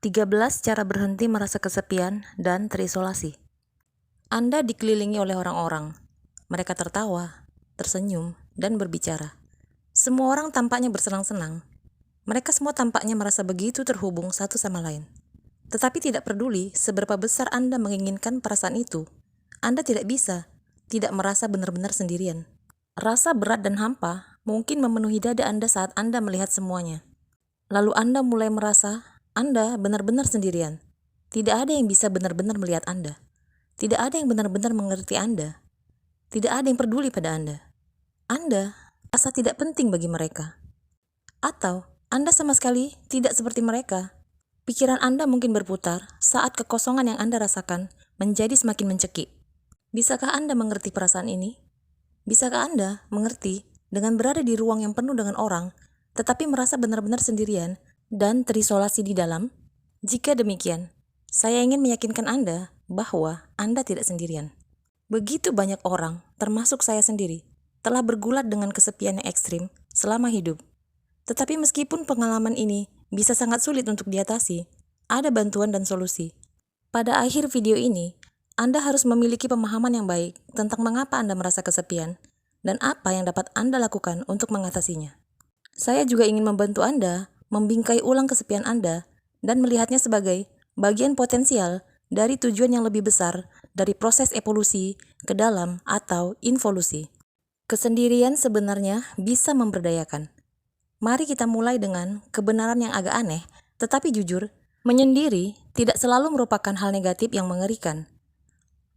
13 cara berhenti merasa kesepian dan terisolasi. Anda dikelilingi oleh orang-orang. Mereka tertawa, tersenyum, dan berbicara. Semua orang tampaknya bersenang-senang. Mereka semua tampaknya merasa begitu terhubung satu sama lain. Tetapi tidak peduli seberapa besar Anda menginginkan perasaan itu, Anda tidak merasa benar-benar sendirian. Rasa berat dan hampa mungkin memenuhi dada Anda saat Anda melihat semuanya. Lalu Anda mulai merasa Anda benar-benar sendirian. Tidak ada yang bisa benar-benar melihat Anda. Tidak ada yang benar-benar mengerti Anda. Tidak ada yang peduli pada Anda. Anda rasa tidak penting bagi mereka. Atau Anda sama sekali tidak seperti mereka. Pikiran Anda mungkin berputar saat kekosongan yang Anda rasakan menjadi semakin mencekik. Bisakah Anda mengerti perasaan ini? Bisakah Anda mengerti dengan berada di ruang yang penuh dengan orang, tetapi merasa benar-benar sendirian dan terisolasi di dalam? Jika demikian, saya ingin meyakinkan Anda bahwa Anda tidak sendirian. Begitu banyak orang, termasuk saya sendiri, telah bergulat dengan kesepian yang ekstrim selama hidup. Tetapi meskipun pengalaman ini bisa sangat sulit untuk diatasi, ada bantuan dan solusi. Pada akhir video ini, Anda harus memiliki pemahaman yang baik tentang mengapa Anda merasa kesepian dan apa yang dapat Anda lakukan untuk mengatasinya. Saya juga ingin membantu Anda membingkai ulang kesepian Anda dan melihatnya sebagai bagian potensial dari tujuan yang lebih besar dari proses evolusi ke dalam atau involusi. Kesendirian sebenarnya bisa memberdayakan. Mari kita mulai dengan kebenaran yang agak aneh, tetapi jujur, menyendiri tidak selalu merupakan hal negatif yang mengerikan.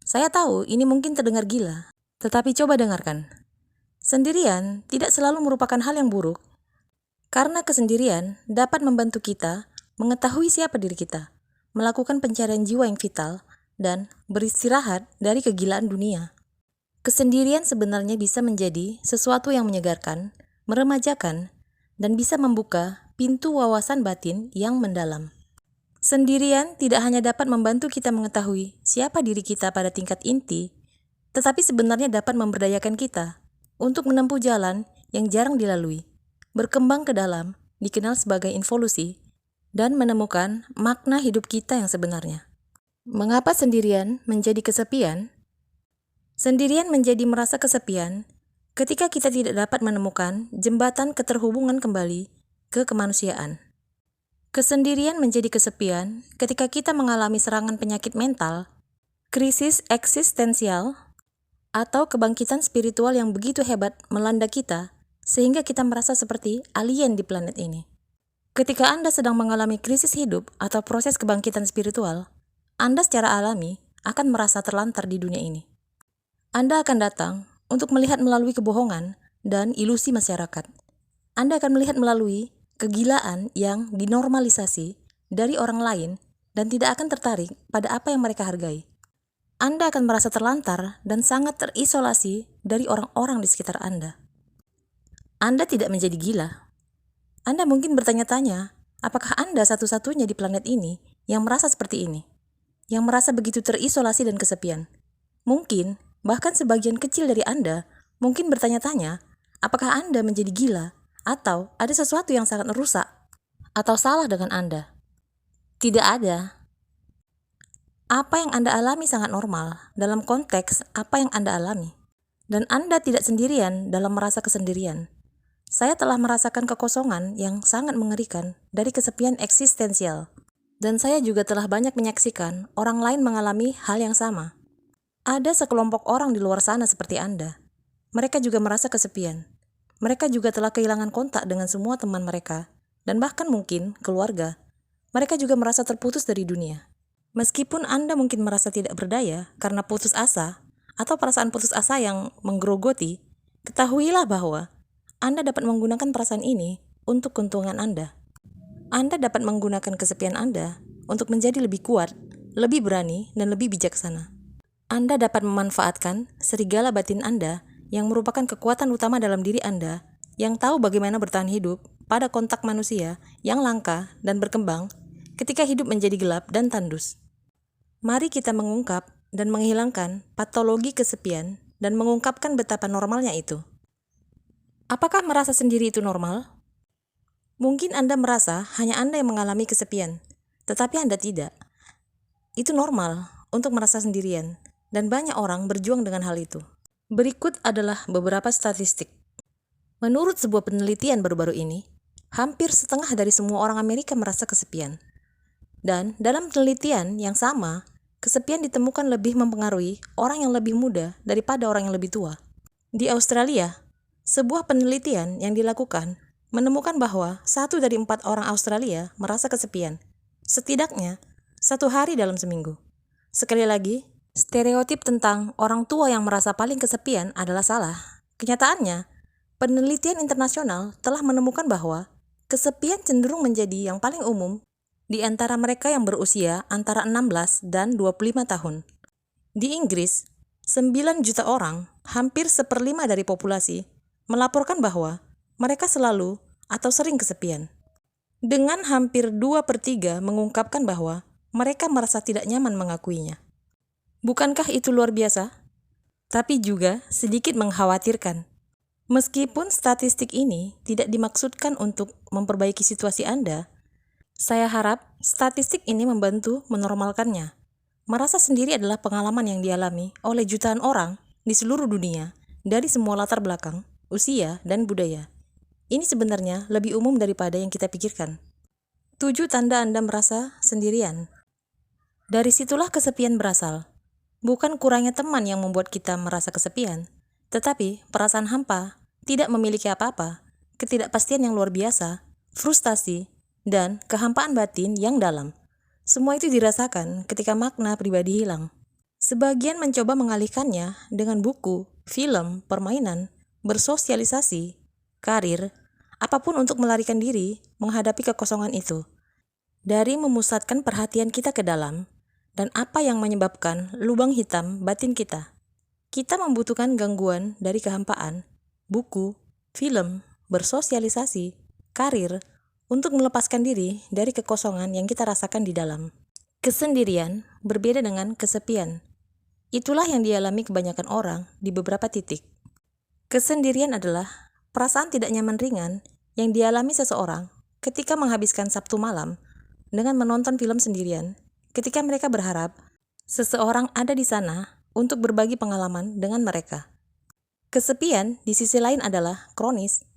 Saya tahu ini mungkin terdengar gila, tetapi coba dengarkan. Sendirian tidak selalu merupakan hal yang buruk, karena kesendirian dapat membantu kita mengetahui siapa diri kita, melakukan pencarian jiwa yang vital, dan beristirahat dari kegilaan dunia. Kesendirian sebenarnya bisa menjadi sesuatu yang menyegarkan, meremajakan, dan bisa membuka pintu wawasan batin yang mendalam. Sendirian tidak hanya dapat membantu kita mengetahui siapa diri kita pada tingkat inti, tetapi sebenarnya dapat memberdayakan kita untuk menempuh jalan yang jarang dilalui, berkembang ke dalam, dikenal sebagai involusi, dan menemukan makna hidup kita yang sebenarnya. Mengapa sendirian menjadi kesepian? Sendirian menjadi merasa kesepian ketika kita tidak dapat menemukan jembatan keterhubungan kembali ke kemanusiaan. Kesendirian menjadi kesepian ketika kita mengalami serangan penyakit mental, krisis eksistensial, atau kebangkitan spiritual yang begitu hebat melanda kita sehingga kita merasa seperti alien di planet ini. Ketika Anda sedang mengalami krisis hidup atau proses kebangkitan spiritual, Anda secara alami akan merasa terlantar di dunia ini. Anda akan datang untuk melihat melalui kebohongan dan ilusi masyarakat. Anda akan melihat melalui kegilaan yang dinormalisasi dari orang lain dan tidak akan tertarik pada apa yang mereka hargai. Anda akan merasa terlantar dan sangat terisolasi dari orang-orang di sekitar Anda. Anda tidak menjadi gila. Anda mungkin bertanya-tanya, apakah Anda satu-satunya di planet ini yang merasa seperti ini? Yang merasa begitu terisolasi dan kesepian? Mungkin, bahkan sebagian kecil dari Anda mungkin bertanya-tanya, apakah Anda menjadi gila? Atau ada sesuatu yang sangat rusak atau salah dengan Anda? Tidak ada. Apa yang Anda alami sangat normal dalam konteks apa yang Anda alami. Dan Anda tidak sendirian dalam merasa kesendirian. Saya telah merasakan kekosongan yang sangat mengerikan dari kesepian eksistensial. Dan saya juga telah banyak menyaksikan orang lain mengalami hal yang sama. Ada sekelompok orang di luar sana seperti Anda. Mereka juga merasa kesepian. Mereka juga telah kehilangan kontak dengan semua teman mereka, dan bahkan mungkin keluarga. Mereka juga merasa terputus dari dunia. Meskipun Anda mungkin merasa tidak berdaya karena putus asa, atau perasaan putus asa yang menggerogoti, ketahuilah bahwa Anda dapat menggunakan perasaan ini untuk keuntungan Anda. Anda dapat menggunakan kesepian Anda untuk menjadi lebih kuat, lebih berani, dan lebih bijaksana. Anda dapat memanfaatkan serigala batin Anda yang merupakan kekuatan utama dalam diri Anda yang tahu bagaimana bertahan hidup pada kontak manusia yang langka dan berkembang ketika hidup menjadi gelap dan tandus. Mari kita mengungkap dan menghilangkan patologi kesepian dan mengungkapkan betapa normalnya itu. Apakah merasa sendiri itu normal? Mungkin Anda merasa hanya Anda yang mengalami kesepian, tetapi Anda tidak. Itu normal untuk merasa sendirian, dan banyak orang berjuang dengan hal itu. Berikut adalah beberapa statistik. Menurut sebuah penelitian baru-baru ini, hampir setengah dari semua orang Amerika merasa kesepian. Dan dalam penelitian yang sama, kesepian ditemukan lebih mempengaruhi orang yang lebih muda daripada orang yang lebih tua. Di Australia, sebuah penelitian yang dilakukan menemukan bahwa 1 dari 4 orang Australia merasa kesepian, setidaknya 1 hari dalam seminggu. Sekali lagi, stereotip tentang orang tua yang merasa paling kesepian adalah salah. Kenyataannya, penelitian internasional telah menemukan bahwa kesepian cenderung menjadi yang paling umum di antara mereka yang berusia antara 16 dan 25 tahun. Di Inggris, 9 juta orang, hampir 1/5 dari populasi, melaporkan bahwa mereka selalu atau sering kesepian. Dengan hampir 2/3 mengungkapkan bahwa mereka merasa tidak nyaman mengakuinya. Bukankah itu luar biasa? Tapi juga sedikit mengkhawatirkan. Meskipun statistik ini tidak dimaksudkan untuk memperbaiki situasi Anda, saya harap statistik ini membantu menormalkannya. Merasa sendiri adalah pengalaman yang dialami oleh jutaan orang di seluruh dunia dari semua latar belakang, usia, dan budaya. Ini sebenarnya lebih umum daripada yang kita pikirkan. 7 tanda Anda merasa sendirian. Dari situlah kesepian berasal. Bukan kurangnya teman yang membuat kita merasa kesepian, tetapi perasaan hampa, tidak memiliki apa-apa, ketidakpastian yang luar biasa, frustasi, dan kehampaan batin yang dalam. Semua itu dirasakan ketika makna pribadi hilang. Sebagian mencoba mengalihkannya dengan buku, film, permainan, bersosialisasi, karir, apapun untuk melarikan diri menghadapi kekosongan itu. Dari memusatkan perhatian kita ke dalam, dan apa yang menyebabkan lubang hitam batin kita. Kita membutuhkan gangguan dari kehampaan, buku, film, bersosialisasi, karir, untuk melepaskan diri dari kekosongan yang kita rasakan di dalam. Kesendirian berbeda dengan kesepian. Itulah yang dialami kebanyakan orang di beberapa titik. Kesendirian adalah perasaan tidak nyaman ringan yang dialami seseorang ketika menghabiskan Sabtu malam dengan menonton film sendirian, ketika mereka berharap seseorang ada di sana untuk berbagi pengalaman dengan mereka. Kesepian di sisi lain adalah kronis.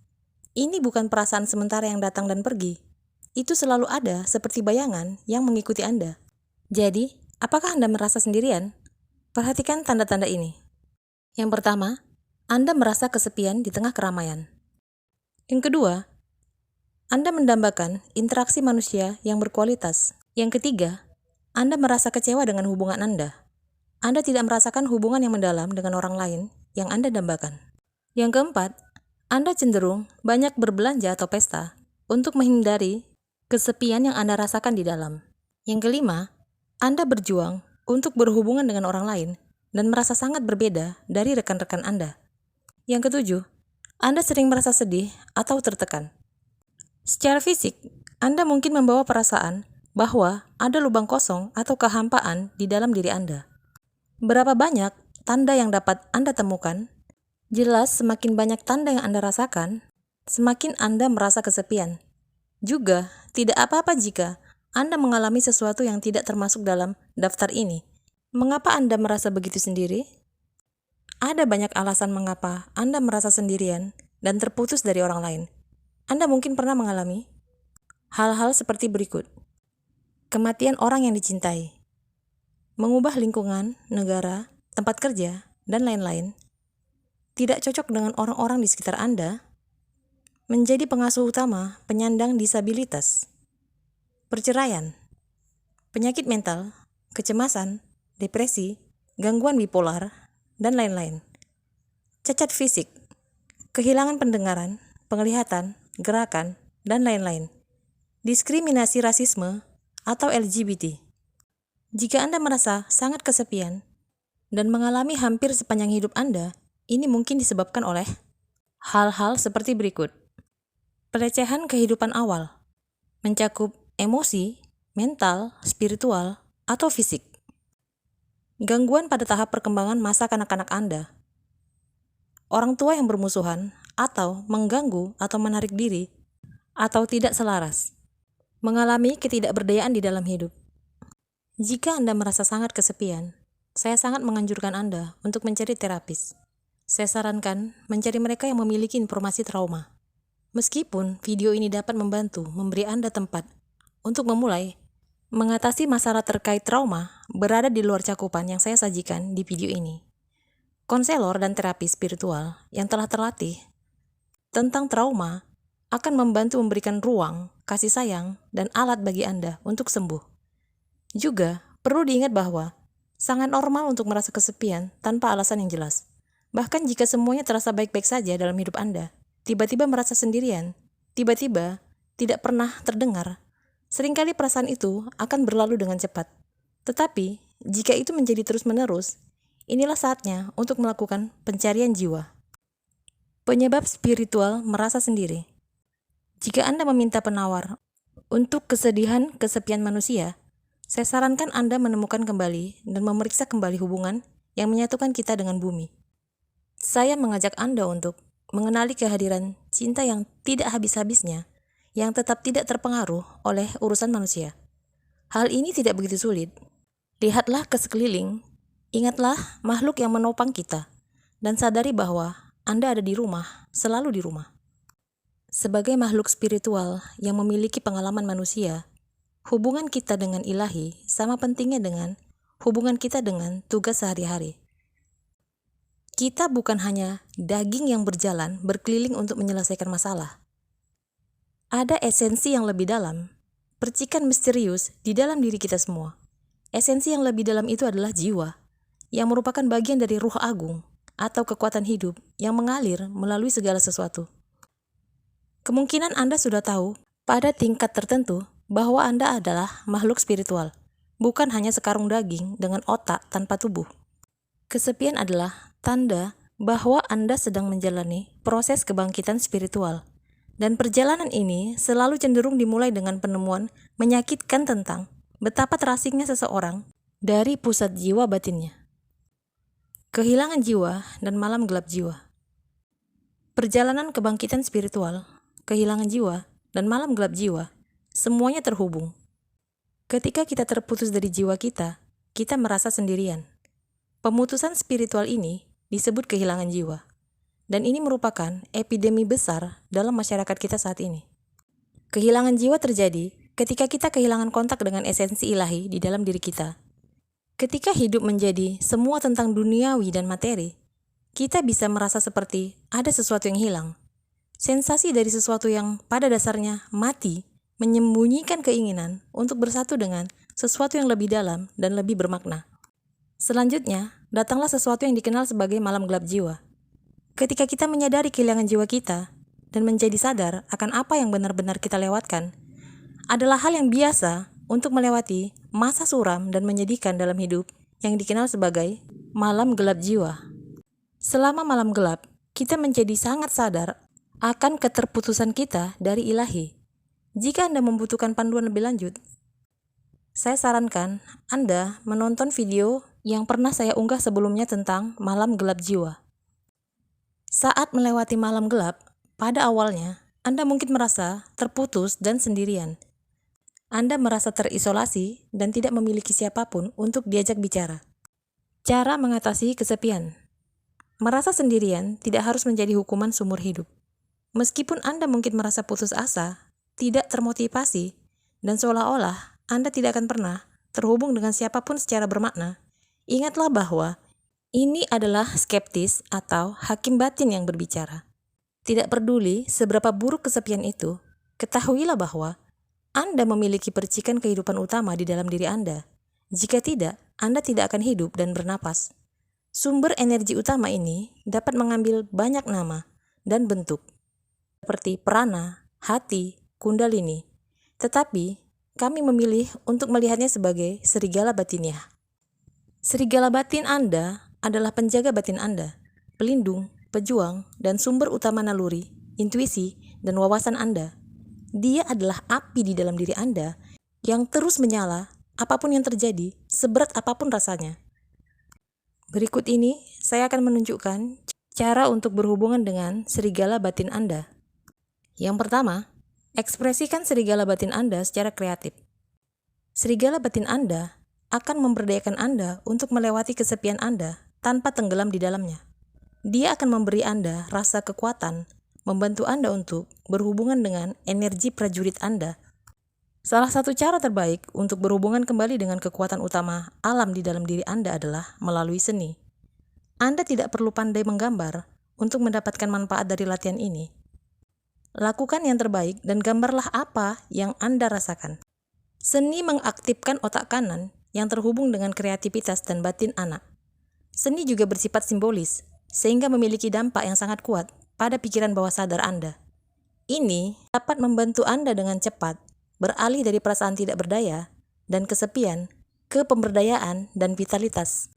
Ini bukan perasaan sementara yang datang dan pergi. Itu selalu ada seperti bayangan yang mengikuti Anda. Jadi, apakah Anda merasa sendirian? Perhatikan tanda-tanda ini. Yang pertama, Anda merasa kesepian di tengah keramaian. Yang kedua, Anda mendambakan interaksi manusia yang berkualitas. Yang ketiga, Anda merasa kecewa dengan hubungan Anda. Anda tidak merasakan hubungan yang mendalam dengan orang lain yang Anda dambakan. Yang keempat, Anda cenderung banyak berbelanja atau pesta untuk menghindari kesepian yang Anda rasakan di dalam. Yang kelima, Anda berjuang untuk berhubungan dengan orang lain dan merasa sangat berbeda dari rekan-rekan Anda. Yang ketujuh, Anda sering merasa sedih atau tertekan. Secara fisik, Anda mungkin membawa perasaan bahwa ada lubang kosong atau kehampaan di dalam diri Anda. Berapa banyak tanda yang dapat Anda temukan? Jelas, semakin banyak tanda yang Anda rasakan, semakin Anda merasa kesepian. Juga, tidak apa-apa jika Anda mengalami sesuatu yang tidak termasuk dalam daftar ini. Mengapa Anda merasa begitu sendiri? Ada banyak alasan mengapa Anda merasa sendirian dan terputus dari orang lain. Anda mungkin pernah mengalami hal-hal seperti berikut. Kematian orang yang dicintai, mengubah lingkungan, negara, tempat kerja, dan lain-lain. Tidak cocok dengan orang-orang di sekitar Anda, menjadi pengasuh utama penyandang disabilitas, perceraian, penyakit mental, kecemasan, depresi, gangguan bipolar, dan lain-lain. Cacat fisik, kehilangan pendengaran, penglihatan, gerakan, dan lain-lain. Diskriminasi rasisme atau LGBT. Jika Anda merasa sangat kesepian dan mengalami hampir sepanjang hidup Anda, ini mungkin disebabkan oleh hal-hal seperti berikut. Pelecehan kehidupan awal, mencakup emosi, mental, spiritual, atau fisik. Gangguan pada tahap perkembangan masa kanak-kanak Anda. Orang tua yang bermusuhan atau mengganggu atau menarik diri atau tidak selaras. Mengalami ketidakberdayaan di dalam hidup. Jika Anda merasa sangat kesepian, saya sangat menganjurkan Anda untuk mencari terapis. Saya sarankan mencari mereka yang memiliki informasi trauma. Meskipun video ini dapat membantu memberi Anda tempat untuk memulai mengatasi masalah terkait trauma berada di luar cakupan yang saya sajikan di video ini. Konselor dan terapis spiritual yang telah terlatih tentang trauma akan membantu memberikan ruang, kasih sayang, dan alat bagi Anda untuk sembuh. Juga, perlu diingat bahwa sangat normal untuk merasa kesepian tanpa alasan yang jelas. Bahkan jika semuanya terasa baik-baik saja dalam hidup Anda, tiba-tiba merasa sendirian, tiba-tiba tidak pernah terdengar, seringkali perasaan itu akan berlalu dengan cepat. Tetapi, jika itu menjadi terus-menerus, inilah saatnya untuk melakukan pencarian jiwa. Penyebab spiritual merasa sendiri. Jika Anda meminta penawar untuk kesedihan kesepian manusia, saya sarankan Anda menemukan kembali dan memeriksa kembali hubungan yang menyatukan kita dengan bumi. Saya mengajak Anda untuk mengenali kehadiran cinta yang tidak habis-habisnya, yang tetap tidak terpengaruh oleh urusan manusia. Hal ini tidak begitu sulit. Lihatlah ke sekeliling, ingatlah makhluk yang menopang kita, dan sadari bahwa Anda ada di rumah, selalu di rumah. Sebagai makhluk spiritual yang memiliki pengalaman manusia, hubungan kita dengan ilahi sama pentingnya dengan hubungan kita dengan tugas sehari-hari. Kita bukan hanya daging yang berjalan berkeliling untuk menyelesaikan masalah. Ada esensi yang lebih dalam, percikan misterius di dalam diri kita semua. Esensi yang lebih dalam itu adalah jiwa, yang merupakan bagian dari ruh agung atau kekuatan hidup yang mengalir melalui segala sesuatu. Kemungkinan Anda sudah tahu pada tingkat tertentu bahwa Anda adalah makhluk spiritual, bukan hanya sekarung daging dengan otak tanpa tubuh. Kesepian adalah tanda bahwa Anda sedang menjalani proses kebangkitan spiritual, dan perjalanan ini selalu cenderung dimulai dengan penemuan menyakitkan tentang betapa terasingnya seseorang dari pusat jiwa batinnya. Kehilangan jiwa dan malam gelap jiwa. Perjalanan kebangkitan spiritual, kehilangan jiwa, dan malam gelap jiwa semuanya terhubung. Ketika kita terputus dari jiwa kita, kita merasa sendirian. Pemutusan spiritual ini disebut kehilangan jiwa. Dan ini merupakan epidemi besar dalam masyarakat kita saat ini. Kehilangan jiwa terjadi ketika kita kehilangan kontak dengan esensi ilahi di dalam diri kita. Ketika hidup menjadi semua tentang duniawi dan materi, kita bisa merasa seperti ada sesuatu yang hilang. Sensasi dari sesuatu yang pada dasarnya mati menyembunyikan keinginan untuk bersatu dengan sesuatu yang lebih dalam dan lebih bermakna. Selanjutnya, datanglah sesuatu yang dikenal sebagai malam gelap jiwa. Ketika kita menyadari kehilangan jiwa kita dan menjadi sadar akan apa yang benar-benar kita lewatkan, adalah hal yang biasa untuk melewati masa suram dan menyedihkan dalam hidup yang dikenal sebagai malam gelap jiwa. Selama malam gelap, kita menjadi sangat sadar akan keterputusan kita dari ilahi. Jika Anda membutuhkan panduan lebih lanjut, saya sarankan Anda menonton video yang pernah saya unggah sebelumnya tentang malam gelap jiwa. Saat melewati malam gelap, pada awalnya Anda mungkin merasa terputus dan sendirian. Anda merasa terisolasi dan tidak memiliki siapapun untuk diajak bicara. Cara mengatasi kesepian. Merasa sendirian tidak harus menjadi hukuman seumur hidup. Meskipun Anda mungkin merasa putus asa, tidak termotivasi, dan seolah-olah Anda tidak akan pernah terhubung dengan siapapun secara bermakna, ingatlah bahwa ini adalah skeptis atau hakim batin yang berbicara. Tidak peduli seberapa buruk kesepian itu, ketahuilah bahwa Anda memiliki percikan kehidupan utama di dalam diri Anda. Jika tidak, Anda tidak akan hidup dan bernapas. Sumber energi utama ini dapat mengambil banyak nama dan bentuk, seperti prana, hati, kundalini. Tetapi, kami memilih untuk melihatnya sebagai serigala batiniah. Serigala batin Anda adalah penjaga batin Anda, pelindung, pejuang, dan sumber utama naluri, intuisi, dan wawasan Anda. Dia adalah api di dalam diri Anda yang terus menyala apapun yang terjadi, seberat apapun rasanya. Berikut ini, saya akan menunjukkan cara untuk berhubungan dengan serigala batin Anda. Yang pertama, Ekspresikan serigala batin Anda secara kreatif. Serigala batin Anda akan memberdayakan Anda untuk melewati kesepian Anda tanpa tenggelam di dalamnya. Dia akan memberi Anda rasa kekuatan, membantu Anda untuk berhubungan dengan energi prajurit Anda. Salah satu cara terbaik untuk berhubungan kembali dengan kekuatan utama alam di dalam diri Anda adalah melalui seni. Anda tidak perlu pandai menggambar untuk mendapatkan manfaat dari latihan ini. Lakukan yang terbaik dan gambarlah apa yang Anda rasakan. Seni mengaktifkan otak kanan yang terhubung dengan kreativitas dan batin anak. Seni juga bersifat simbolis, sehingga memiliki dampak yang sangat kuat pada pikiran bawah sadar Anda. Ini dapat membantu Anda dengan cepat beralih dari perasaan tidak berdaya dan kesepian ke pemberdayaan dan vitalitas.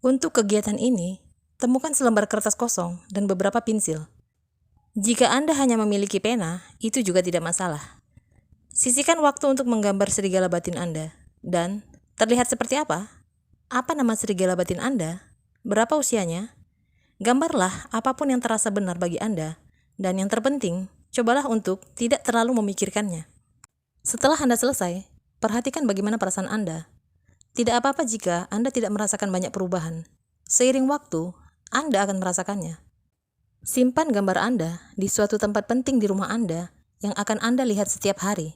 Untuk kegiatan ini, temukan selembar kertas kosong dan beberapa pensil. Jika Anda hanya memiliki pena, itu juga tidak masalah. Sisihkan waktu untuk menggambar serigala batin Anda. Dan, terlihat seperti apa? Apa nama serigala batin Anda? Berapa usianya? Gambarlah apapun yang terasa benar bagi Anda. Dan yang terpenting, cobalah untuk tidak terlalu memikirkannya. Setelah Anda selesai, perhatikan bagaimana perasaan Anda. Tidak apa-apa jika Anda tidak merasakan banyak perubahan. Seiring waktu, Anda akan merasakannya. Simpan gambar Anda di suatu tempat penting di rumah Anda yang akan Anda lihat setiap hari.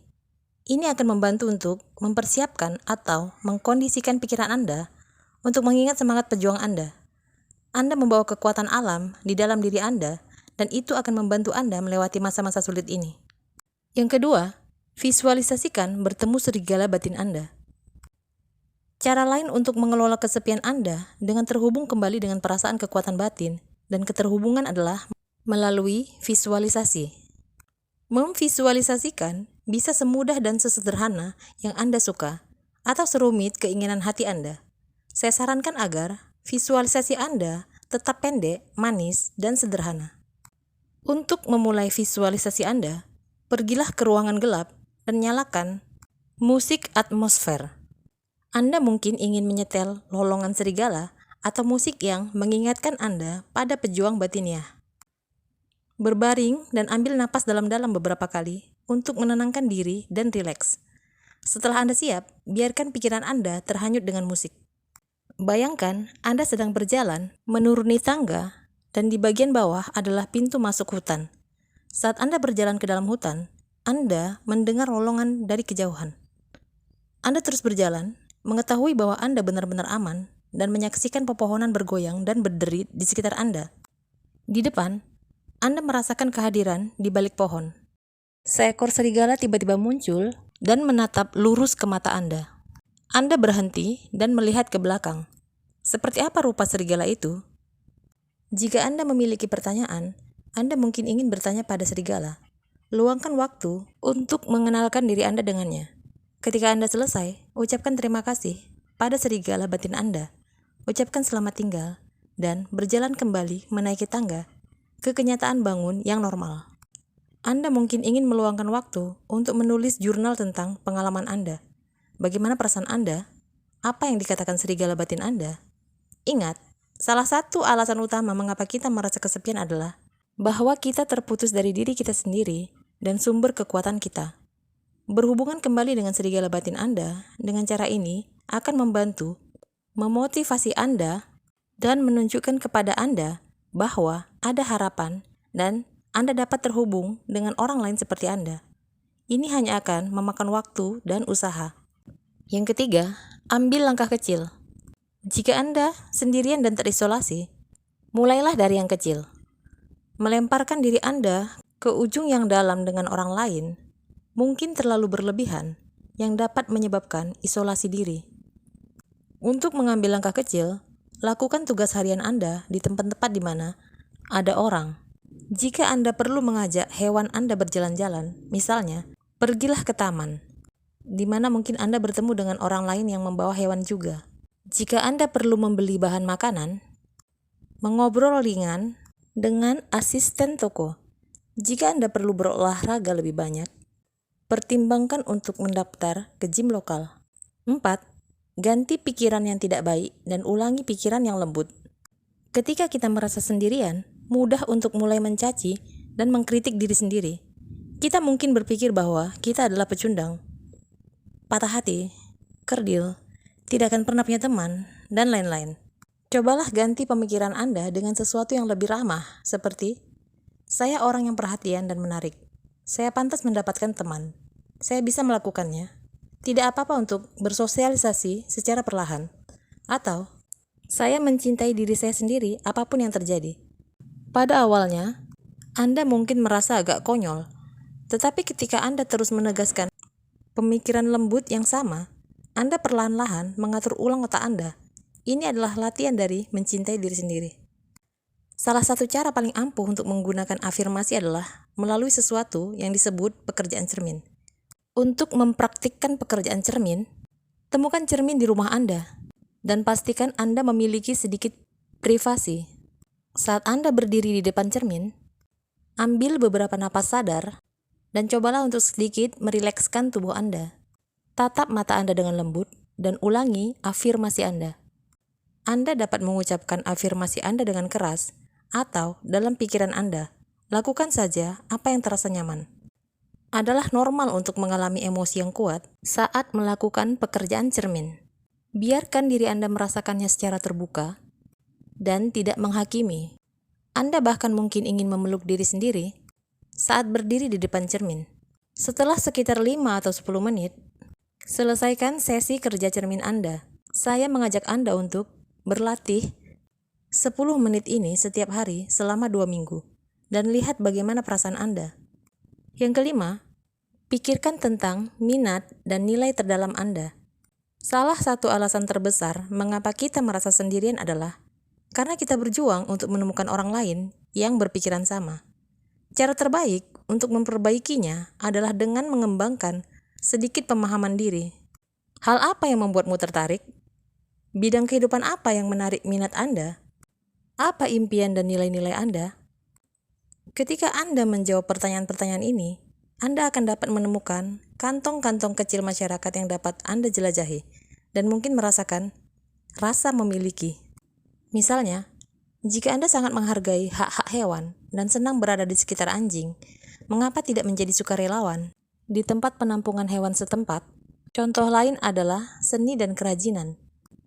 Ini akan membantu untuk mempersiapkan atau mengkondisikan pikiran Anda untuk mengingat semangat pejuang Anda. Anda membawa kekuatan alam di dalam diri Anda dan itu akan membantu Anda melewati masa-masa sulit ini. Yang kedua, visualisasikan bertemu serigala batin Anda. Cara lain untuk mengelola kesepian Anda dengan terhubung kembali dengan perasaan kekuatan batin dan keterhubungan adalah melalui visualisasi. Memvisualisasikan bisa semudah dan sesederhana yang Anda suka atau serumit keinginan hati Anda. Saya sarankan agar visualisasi Anda tetap pendek, manis, dan sederhana. Untuk memulai visualisasi Anda, pergilah ke ruangan gelap dan nyalakan musik atmosfer. Anda mungkin ingin menyetel lolongan serigala atau musik yang mengingatkan Anda pada pejuang batiniah. Berbaring dan ambil napas dalam-dalam beberapa kali untuk menenangkan diri dan rileks. Setelah Anda siap, biarkan pikiran Anda terhanyut dengan musik. Bayangkan Anda sedang berjalan menuruni tangga dan di bagian bawah adalah pintu masuk hutan. Saat Anda berjalan ke dalam hutan, Anda mendengar lolongan dari kejauhan. Anda terus berjalan, mengetahui bahwa Anda benar-benar aman dan menyaksikan pepohonan bergoyang dan berderit di sekitar Anda. Di depan, Anda merasakan kehadiran di balik pohon. Seekor serigala tiba-tiba muncul dan menatap lurus ke mata Anda. Anda berhenti dan melihat ke belakang. Seperti apa rupa serigala itu? Jika Anda memiliki pertanyaan, Anda mungkin ingin bertanya pada serigala. Luangkan waktu untuk mengenalkan diri Anda dengannya. Ketika Anda selesai, ucapkan terima kasih pada serigala batin Anda. Ucapkan selamat tinggal dan berjalan kembali menaiki tangga ke kenyataan bangun yang normal. Anda mungkin ingin meluangkan waktu untuk menulis jurnal tentang pengalaman Anda. Bagaimana perasaan Anda? Apa yang dikatakan serigala batin Anda? Ingat, salah satu alasan utama mengapa kita merasa kesepian adalah bahwa kita terputus dari diri kita sendiri dan sumber kekuatan kita. Berhubungan kembali dengan serigala batin Anda dengan cara ini akan membantu memotivasi Anda dan menunjukkan kepada Anda bahwa ada harapan dan Anda dapat terhubung dengan orang lain seperti Anda. Ini hanya akan memakan waktu dan usaha. Yang ketiga, ambil langkah kecil. Jika Anda sendirian dan terisolasi, mulailah dari yang kecil. Melemparkan diri Anda ke ujung yang dalam dengan orang lain mungkin terlalu berlebihan yang dapat menyebabkan isolasi diri. Untuk mengambil langkah kecil, lakukan tugas harian Anda di tempat-tempat di mana ada orang. Jika Anda perlu mengajak hewan Anda berjalan-jalan, misalnya, pergilah ke taman, di mana mungkin Anda bertemu dengan orang lain yang membawa hewan juga. Jika Anda perlu membeli bahan makanan, mengobrol ringan dengan asisten toko. Jika Anda perlu berolahraga lebih banyak, pertimbangkan untuk mendaftar ke gym lokal. 4. Ganti pikiran yang tidak baik dan ulangi pikiran yang lembut. Ketika kita merasa sendirian, mudah untuk mulai mencaci dan mengkritik diri sendiri. Kita mungkin berpikir bahwa kita adalah pecundang, patah hati, kerdil, tidak akan pernah punya teman, dan lain-lain. Cobalah ganti pemikiran Anda dengan sesuatu yang lebih ramah, seperti, saya orang yang perhatian dan menarik. Saya pantas mendapatkan teman. Saya bisa melakukannya. Tidak apa-apa untuk bersosialisasi secara perlahan. Atau, saya mencintai diri saya sendiri apapun yang terjadi. Pada awalnya, Anda mungkin merasa agak konyol, tetapi ketika Anda terus menegaskan pemikiran lembut yang sama, Anda perlahan-lahan mengatur ulang otak Anda. Ini adalah latihan dari mencintai diri sendiri. Salah satu cara paling ampuh untuk menggunakan afirmasi adalah melalui sesuatu yang disebut pekerjaan cermin. Untuk mempraktikkan pekerjaan cermin, temukan cermin di rumah Anda dan pastikan Anda memiliki sedikit privasi. Saat Anda berdiri di depan cermin, ambil beberapa napas sadar dan cobalah untuk sedikit merilekskan tubuh Anda. Tatap mata Anda dengan lembut dan ulangi afirmasi Anda. Anda dapat mengucapkan afirmasi Anda dengan keras atau dalam pikiran Anda. Lakukan saja apa yang terasa nyaman. Adalah normal untuk mengalami emosi yang kuat saat melakukan pekerjaan cermin. Biarkan diri Anda merasakannya secara terbuka dan tidak menghakimi. Anda bahkan mungkin ingin memeluk diri sendiri saat berdiri di depan cermin. Setelah sekitar 5 atau 10 menit, selesaikan sesi kerja cermin Anda. Saya mengajak Anda untuk berlatih 10 menit ini setiap hari selama 2 minggu dan lihat bagaimana perasaan Anda. Yang kelima, pikirkan tentang minat dan nilai terdalam Anda. Salah satu alasan terbesar mengapa kita merasa sendirian adalah karena kita berjuang untuk menemukan orang lain yang berpikiran sama. Cara terbaik untuk memperbaikinya adalah dengan mengembangkan sedikit pemahaman diri. Hal apa yang membuatmu tertarik? Bidang kehidupan apa yang menarik minat Anda? Apa impian dan nilai-nilai Anda? Ketika Anda menjawab pertanyaan-pertanyaan ini, Anda akan dapat menemukan kantong-kantong kecil masyarakat yang dapat Anda jelajahi dan mungkin merasakan rasa memiliki. Misalnya, jika Anda sangat menghargai hak-hak hewan dan senang berada di sekitar anjing, mengapa tidak menjadi sukarelawan di tempat penampungan hewan setempat? Contoh lain adalah seni dan kerajinan.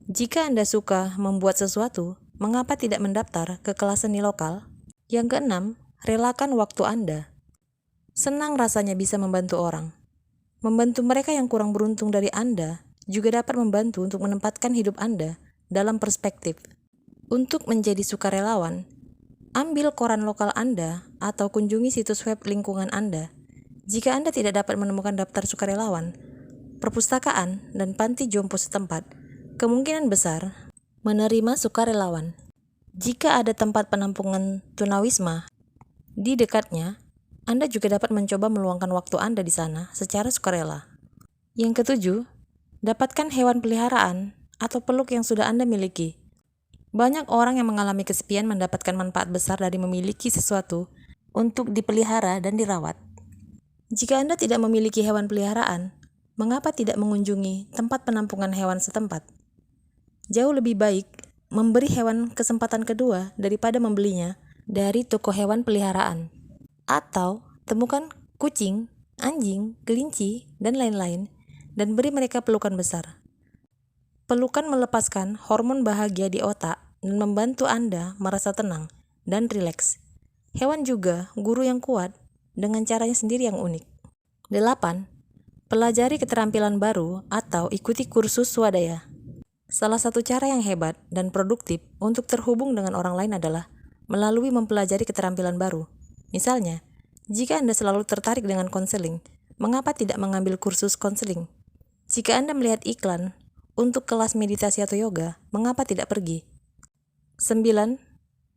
Jika Anda suka membuat sesuatu, mengapa tidak mendaftar ke kelas seni lokal? Yang keenam, relakan waktu Anda. Senang rasanya bisa membantu orang. Membantu mereka yang kurang beruntung dari Anda juga dapat membantu untuk menempatkan hidup Anda dalam perspektif. Untuk menjadi sukarelawan, ambil koran lokal Anda atau kunjungi situs web lingkungan Anda. Jika Anda tidak dapat menemukan daftar sukarelawan, perpustakaan, dan panti jompo setempat, kemungkinan besar menerima sukarelawan. Jika ada tempat penampungan tunawisma di dekatnya, Anda juga dapat mencoba meluangkan waktu Anda di sana secara sukarela. Yang ketujuh, dapatkan hewan peliharaan atau peluk yang sudah Anda miliki. Banyak orang yang mengalami kesepian mendapatkan manfaat besar dari memiliki sesuatu untuk dipelihara dan dirawat. Jika Anda tidak memiliki hewan peliharaan, mengapa tidak mengunjungi tempat penampungan hewan setempat? Jauh lebih baik memberi hewan kesempatan kedua daripada membelinya dari toko hewan peliharaan. Atau temukan kucing, anjing, kelinci, dan lain-lain dan beri mereka pelukan besar. Pelukan melepaskan hormon bahagia di otak dan membantu Anda merasa tenang dan rileks. Hewan juga guru yang kuat dengan caranya sendiri yang unik. 8. Pelajari keterampilan baru atau ikuti kursus swadaya. Salah satu cara yang hebat dan produktif untuk terhubung dengan orang lain adalah melalui mempelajari keterampilan baru. Misalnya, jika Anda selalu tertarik dengan konseling, mengapa tidak mengambil kursus konseling? Jika Anda melihat iklan untuk kelas meditasi atau yoga, mengapa tidak pergi? 9.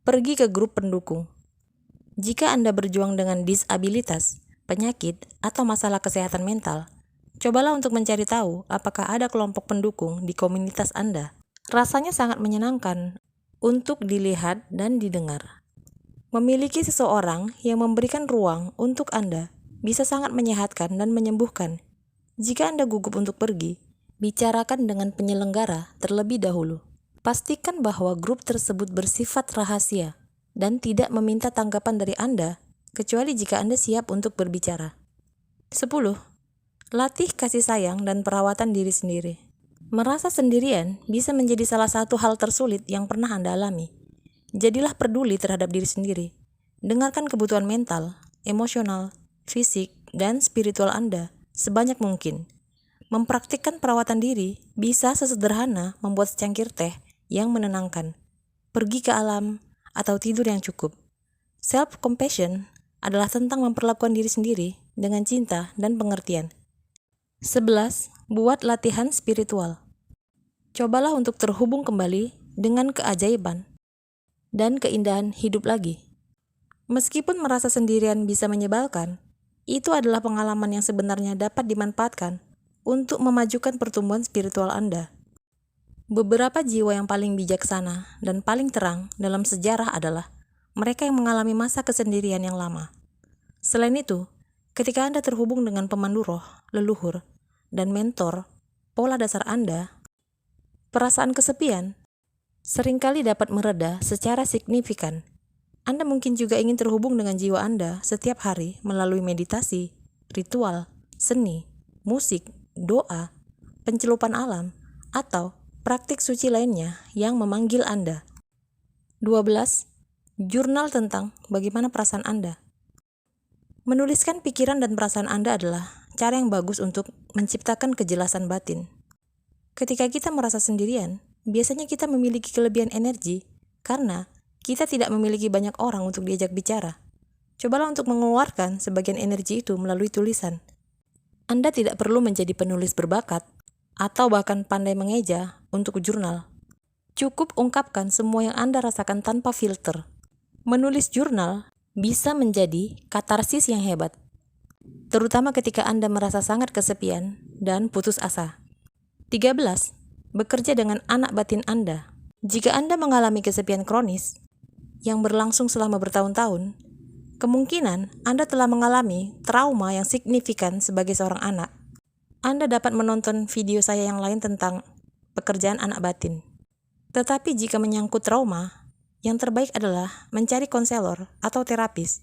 Pergi ke grup pendukung. Jika Anda berjuang dengan disabilitas, penyakit, atau masalah kesehatan mental, cobalah untuk mencari tahu apakah ada kelompok pendukung di komunitas Anda. Rasanya sangat menyenangkan untuk dilihat dan didengar. Memiliki seseorang yang memberikan ruang untuk Anda bisa sangat menyehatkan dan menyembuhkan. Jika Anda gugup untuk pergi, bicarakan dengan penyelenggara terlebih dahulu. Pastikan bahwa grup tersebut bersifat rahasia dan tidak meminta tanggapan dari Anda, kecuali jika Anda siap untuk berbicara. 10. Latih kasih sayang dan perawatan diri sendiri. Merasa sendirian bisa menjadi salah satu hal tersulit yang pernah Anda alami. Jadilah peduli terhadap diri sendiri. Dengarkan kebutuhan mental, emosional, fisik, dan spiritual Anda sebanyak mungkin. Mempraktikkan perawatan diri bisa sesederhana membuat secangkir teh yang menenangkan, pergi ke alam, atau tidur yang cukup. Self-compassion adalah tentang memperlakukan diri sendiri dengan cinta dan pengertian. 11. Buat latihan spiritual. Cobalah untuk terhubung kembali dengan keajaiban dan keindahan hidup lagi. Meskipun merasa sendirian bisa menyebalkan, itu adalah pengalaman yang sebenarnya dapat dimanfaatkan untuk memajukan pertumbuhan spiritual Anda. Beberapa jiwa yang paling bijaksana dan paling terang dalam sejarah adalah mereka yang mengalami masa kesendirian yang lama. Selain itu, ketika Anda terhubung dengan pemandu roh, leluhur, dan mentor, pola dasar Anda, perasaan kesepian seringkali dapat mereda secara signifikan. Anda mungkin juga ingin terhubung dengan jiwa Anda setiap hari melalui meditasi, ritual, seni, musik, doa, pencelupan alam, atau praktik suci lainnya yang memanggil Anda. 12. Jurnal tentang bagaimana perasaan Anda. Menuliskan pikiran dan perasaan Anda adalah cara yang bagus untuk menciptakan kejelasan batin. Ketika kita merasa sendirian, biasanya kita memiliki kelebihan energi karena kita tidak memiliki banyak orang untuk diajak bicara. Cobalah untuk mengeluarkan sebagian energi itu melalui tulisan. Anda tidak perlu menjadi penulis berbakat atau bahkan pandai mengeja untuk jurnal. Cukup ungkapkan semua yang Anda rasakan tanpa filter. Menulis jurnal bisa menjadi katarsis yang hebat, terutama ketika Anda merasa sangat kesepian dan putus asa. 13. Bekerja dengan anak batin Anda. Jika Anda mengalami kesepian kronis yang berlangsung selama bertahun-tahun, kemungkinan Anda telah mengalami trauma yang signifikan sebagai seorang anak. Anda dapat menonton video saya yang lain tentang pekerjaan anak batin. Tetapi jika menyangkut trauma, yang terbaik adalah mencari konselor atau terapis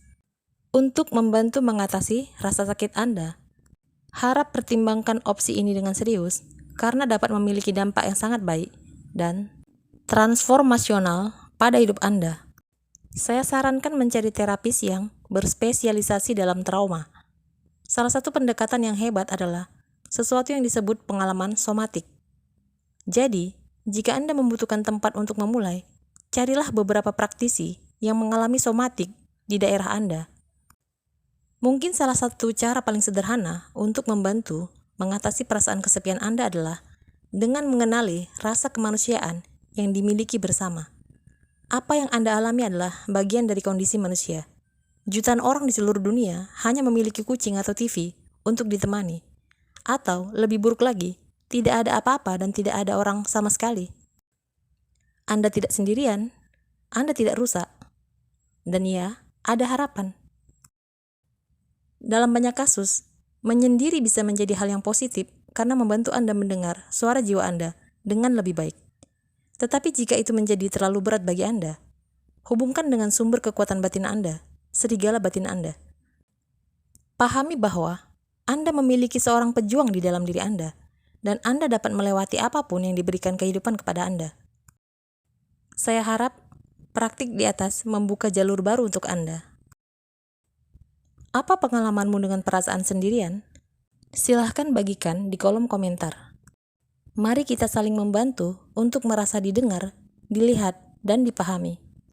untuk membantu mengatasi rasa sakit Anda. Harap pertimbangkan opsi ini dengan serius karena dapat memiliki dampak yang sangat baik dan transformasional pada hidup Anda. Saya sarankan mencari terapis yang berspesialisasi dalam trauma. Salah satu pendekatan yang hebat adalah sesuatu yang disebut pengalaman somatik. Jadi, jika Anda membutuhkan tempat untuk memulai, carilah beberapa praktisi yang mengalami somatik di daerah Anda. Mungkin salah satu cara paling sederhana untuk membantu mengatasi perasaan kesepian Anda adalah dengan mengenali rasa kemanusiaan yang dimiliki bersama. Apa yang Anda alami adalah bagian dari kondisi manusia. Jutaan orang di seluruh dunia hanya memiliki kucing atau TV untuk ditemani. Atau lebih buruk lagi, tidak ada apa-apa dan tidak ada orang sama sekali. Anda tidak sendirian, Anda tidak rusak, dan ya, ada harapan. Dalam banyak kasus, menyendiri bisa menjadi hal yang positif karena membantu Anda mendengar suara jiwa Anda dengan lebih baik. Tetapi jika itu menjadi terlalu berat bagi Anda, hubungkan dengan sumber kekuatan batin Anda, serigala batin Anda. Pahami bahwa Anda memiliki seorang pejuang di dalam diri Anda, dan Anda dapat melewati apapun yang diberikan kehidupan kepada Anda. Saya harap praktik di atas membuka jalur baru untuk Anda. Apa pengalamanmu dengan perasaan sendirian? Silahkan bagikan di kolom komentar. Mari kita saling membantu untuk merasa didengar, dilihat, dan dipahami.